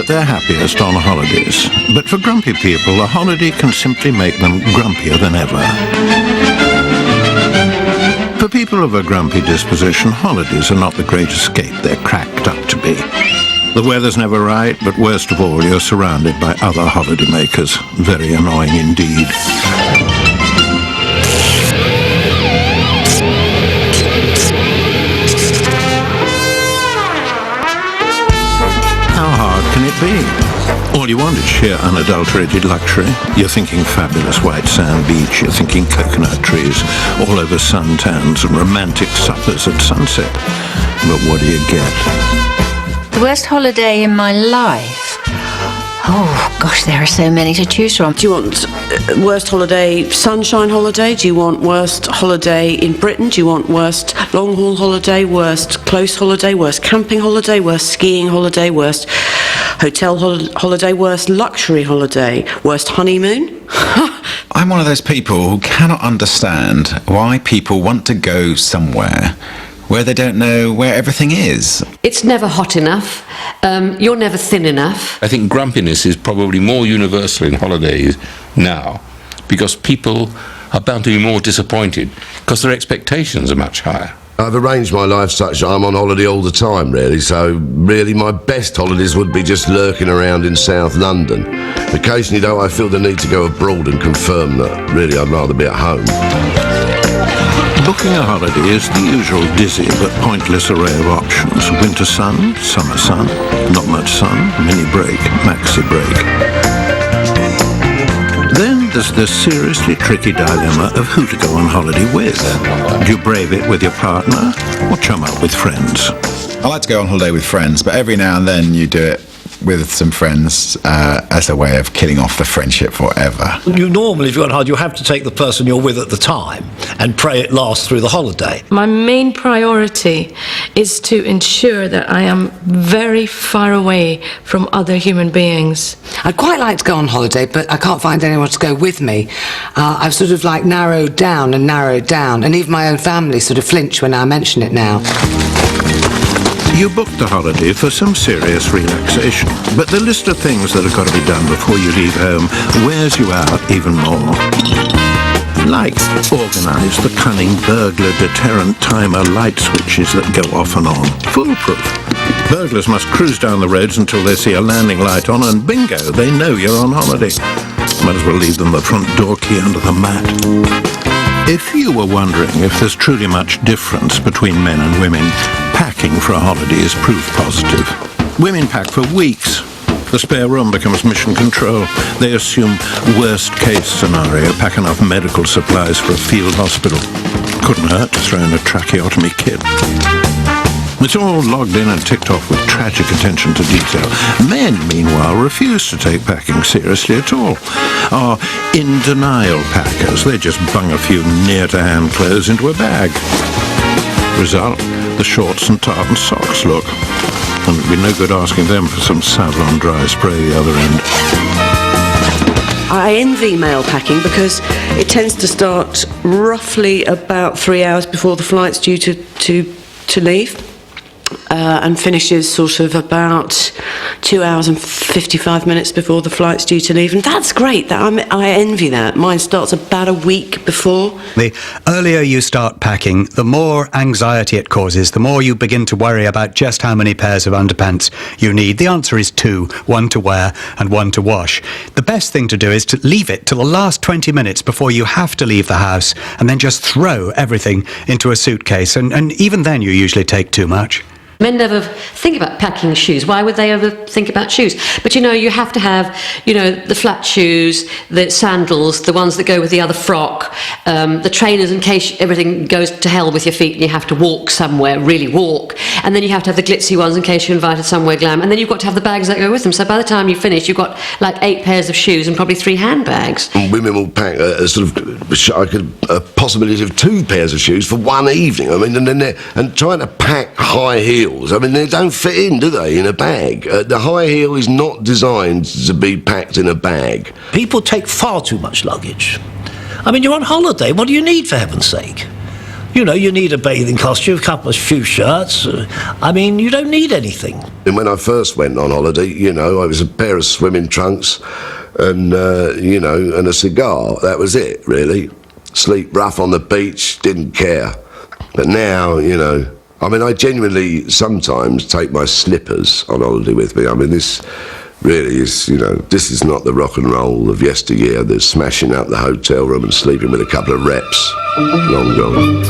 that they're happiest on holidays. But for grumpy people, a holiday can simply make them grumpier than ever. For people of a grumpy disposition, holidays are not the great escape they're cracked up to be. The weather's never right, but worst of all, you're surrounded by other holidaymakers. Very annoying indeed. How hard can it be? All you want is sheer unadulterated luxury. You're thinking fabulous white sand beach, you're thinking coconut trees, all over suntans and romantic suppers at sunset. But what do you get? The worst holiday in my life? Oh, gosh, there are so many to choose from. Do you want worst holiday, sunshine holiday? Do you want worst holiday in Britain? Do you want worst long haul holiday, worst close holiday, worst camping holiday, worst skiing holiday, worst hotel holiday, worst luxury holiday, worst honeymoon? I'm one of those people who cannot understand why people want to go somewhere where they don't know where everything is. It's never hot enough. You're never thin enough. I think grumpiness is probably more universal in holidays now because people are bound to be more disappointed because their expectations are much higher. I've arranged my life such that I'm on holiday all the time, really, so really my best holidays would be just lurking around in South London. Occasionally, though, I feel the need to go abroad and confirm that really I'd rather be at home. Booking a holiday is the usual dizzy but pointless array of options. Winter sun, summer sun, not much sun, mini break, maxi break. Then there's the seriously tricky dilemma of who to go on holiday with. Do you brave it with your partner or chum up with friends? I like to go on holiday with friends, but every now and then you do it with some friends as a way of killing off the friendship forever. You normally, if you're on holiday, you have to take the person you're with at the time and pray it lasts through the holiday. My main priority is to ensure that I am very far away from other human beings. I'd quite like to go on holiday, but I can't find anyone to go with me. I've sort of like narrowed down, and even my own family sort of flinch when I mention it now. You booked the holiday for some serious relaxation, but the list of things that have got to be done before you leave home wears you out even more. Like organise the cunning burglar deterrent timer light switches that go off and on. Foolproof. Burglars must cruise down the roads until they see a landing light on and bingo, they know you're on holiday. Might as well leave them the front door key under the mat. If you were wondering if there's truly much difference between men and women, packing for a holiday is proof positive. Women pack for weeks. The spare room becomes mission control. They assume worst-case scenario, pack enough medical supplies for a field hospital. Couldn't hurt to throw in a tracheotomy kit. It's all logged in and ticked off with tragic attention to detail. Men, meanwhile, refuse to take packing seriously at all. Are in-denial packers. They just bung a few near-to-hand clothes into a bag. Result, the shorts and tartan socks look. And it'd be no good asking them for some Savlon dry spray the other end. I envy mail packing because it tends to start roughly about 3 hours before the flight's due to leave. And finishes sort of about 2 hours and 55 minutes before the flight's due to leave. And that's great. I envy that. Mine starts about a week before. The earlier you start packing, the more anxiety it causes, the more you begin to worry about just how many pairs of underpants you need. The answer is 2, one to wear and one to wash. The best thing to do is to leave it till the last 20 minutes before you have to leave the house and then just throw everything into a suitcase. And even then you usually take too much. Men never think about packing shoes. Why would they ever think about shoes? But you have to have, the flat shoes, the sandals, the ones that go with the other frock, the trainers in case everything goes to hell with your feet and you have to walk somewhere, really walk. And then you have to have the glitzy ones in case you're invited somewhere glam. And then you've got to have the bags that go with them. So by the time you finish, you've got like 8 pairs of shoes and probably 3 handbags. Women will pack a possibility of 2 pairs of shoes for one evening. I mean, and trying to pack high heels. I mean, they don't fit in, do they, in a bag? The high heel is not designed to be packed in a bag. People take far too much luggage. I mean, you're on holiday. What do you need, for heaven's sake? You know, you need a bathing costume, a couple of few shirts. I mean, you don't need anything. And when I first went on holiday, you know, I was a pair of swimming trunks and, you know, and a cigar. That was it, really. Sleep rough on the beach, didn't care. But now, you know, I mean, I genuinely sometimes take my slippers on holiday with me. I mean, this really is, you know, this is not the rock and roll of yesteryear. There's smashing up the hotel room and sleeping with a couple of reps. Long gone.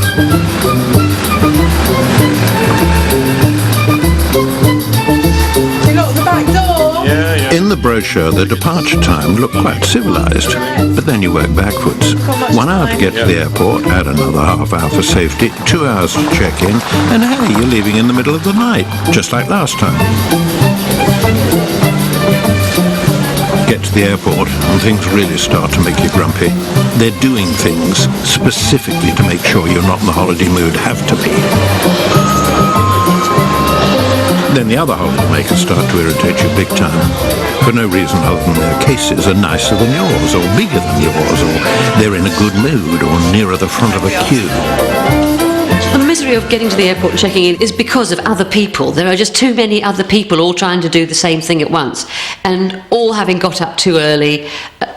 In the brochure, the departure time looked quite civilised, but then you work backwards. 1 hour to get to the airport, add another half hour for safety, 2 hours to check in, and hey, you're leaving in the middle of the night, just like last time. Get to the airport and things really start to make you grumpy. They're doing things specifically to make sure you're not in the holiday mood, have to be. Then the other holidaymakers start to irritate you big time, for no reason other than their cases are nicer than yours, or bigger than yours, or they're in a good mood, or nearer the front of a queue. Well, the misery of getting to the airport and checking in is because of other people. There are just too many other people all trying to do the same thing at once, and all having got up too early,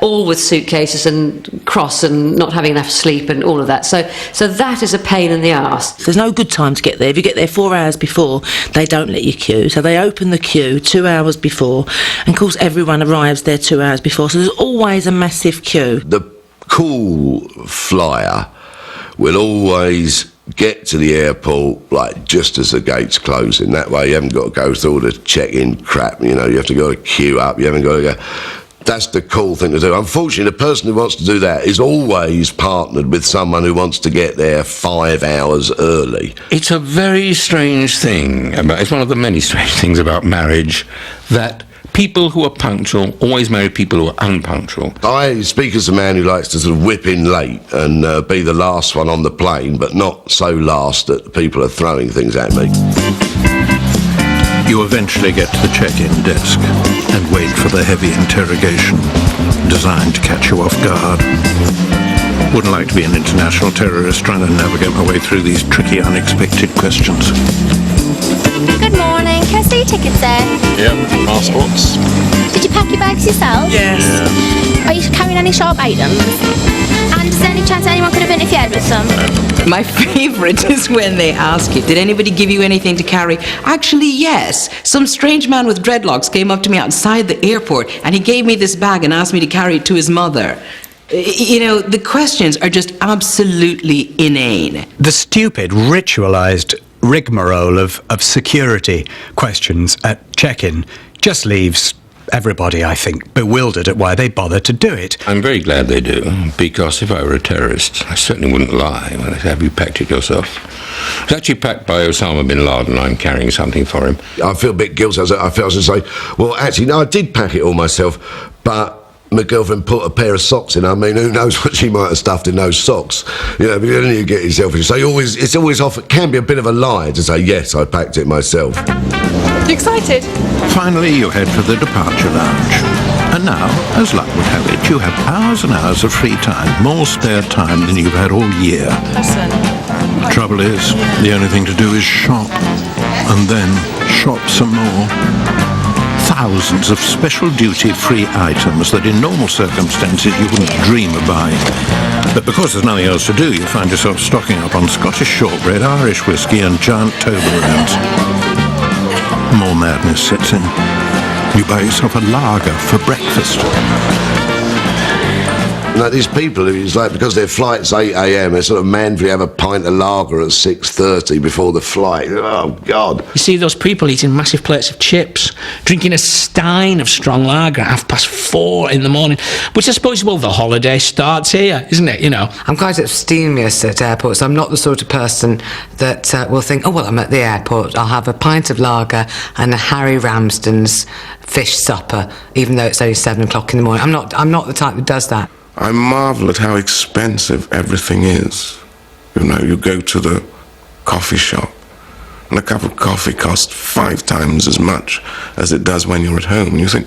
all with suitcases and cross and not having enough sleep and all of that. So that is a pain in the arse. There's no good time to get there. If you get there 4 hours before, they don't let you queue. So they open the queue 2 hours before, and of course everyone arrives there 2 hours before. So there's always a massive queue. The cool flyer will always get to the airport like just as the gates closing. That way you haven't got to go through all the check-in crap, you know, you have to go to queue up, you haven't got to go. That's the cool thing to do. Unfortunately, the person who wants to do that is always partnered with someone who wants to get there 5 hours early. It's a very strange thing. It's one of the many strange things about marriage, that people who are punctual always marry people who are unpunctual. I speak as a man who likes to sort of whip in late and be the last one on the plane, but not so last that people are throwing things at me. You eventually get to the check-in desk and wait for the heavy interrogation designed to catch you off guard. Wouldn't like to be an international terrorist trying to navigate my way through these tricky, unexpected questions. Good morning. Can I see your tickets there? Yep, passports. Did you pack your bags yourself? Yes. Are you carrying any sharp items? And is there any chance anyone could have interfered with some? My favourite is when they ask you, did anybody give you anything to carry? Actually, yes. Some strange man with dreadlocks came up to me outside the airport and he gave me this bag and asked me to carry it to his mother. You know, the questions are just absolutely inane. The stupid, ritualised rigmarole of security questions at check-in just leaves everybody, I think, bewildered at why they bother to do it. I'm very glad they do, because if I were a terrorist, I certainly wouldn't lie when I say, have you packed it yourself? It was actually packed by Osama bin Laden. I'm carrying something for him. I feel a bit guilty. I felt to say, well, actually, no, I did pack it all myself, but my girlfriend put a pair of socks in. I mean, who knows what she might have stuffed in those socks? You know, but then you get yourself in. So it's always off. It can be a bit of a lie to say, yes, I packed it myself. You excited? Finally, you head for the departure lounge. And now, as luck would have it, you have hours and hours of free time, more spare time than you've had all year. Listen. Trouble is, the only thing to do is shop. And then shop some more. Thousands of special duty-free items that in normal circumstances you wouldn't dream of buying. But because there's nothing else to do, you find yourself stocking up on Scottish shortbread, Irish whiskey and giant Toblerones. More madness sets in. You buy yourself a lager for breakfast. Like these people, it's like because their flight's 8 a.m, they're sort of mandatory have a pint of lager at 6:30 before the flight. Oh, God. You see those people eating massive plates of chips, drinking a stein of strong lager at 4:30 in the morning, which I suppose, well, the holiday starts here, isn't it, you know? I'm quite abstemious at airports. I'm not the sort of person that will think, oh, well, I'm at the airport, I'll have a pint of lager and a Harry Ramsden's fish supper, even though it's only 7 o'clock in the morning. I'm not the type that does that. I marvel at how expensive everything is. You know, you go to the coffee shop and a cup of coffee costs 5 times as much as it does when you're at home. And you think,